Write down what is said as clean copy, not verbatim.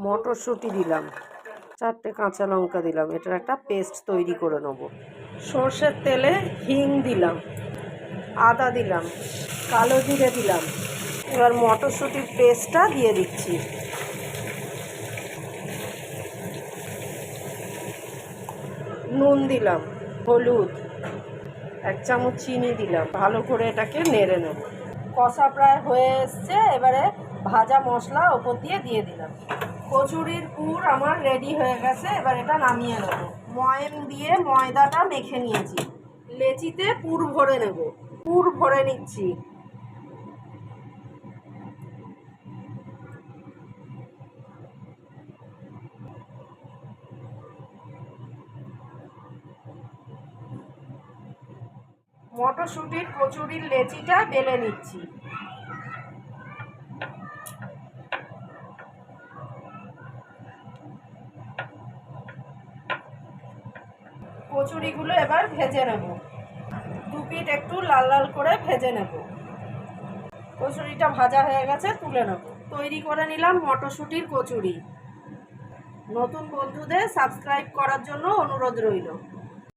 মটরশুঁটি দিলাম, 4টে কাঁচা লঙ্কা দিলাম। এটার একটা পেস্ট তৈরি করে নেব। সর্ষের তেলে হিং দিলাম, আদা দিলাম, কালো জিরে দিলাম। এবার মটরশুঁটির পেস্টটা দিয়ে দিচ্ছি। নুন দিলাম, হলুদ, 1 চামচ চিনি দিলাম। ভালো করে এটাকে নেড়ে নেব। কষা প্রায় হয়ে এসছে, এবারে ভাজা মশলা ওপর দিয়ে দিলাম। কচুরির পুর আমার রেডি হয়ে গেছে, এবার এটা নামিয়ে নেব। ময়ান দিয়ে ময়দাটা মেখে নিয়েছি, লেচিতে পুর ভরে নেব। পুর ভরে নিচ্ছি। মটরশুঁটির কচুরির লেচিটা বেলে নিচ্ছি। কচুরিগুলো এবার ভেজে নেব। 2 পিঠ একটু লাল লাল করে ভেজে নেব। কচুরিটা ভাজা হয়ে গেছে, তুলে নেব। তৈরি করে নিলাম মটরশুঁটির কচুরি। নতুন বন্ধুদের সাবস্ক্রাইব করার জন্য অনুরোধ রইল।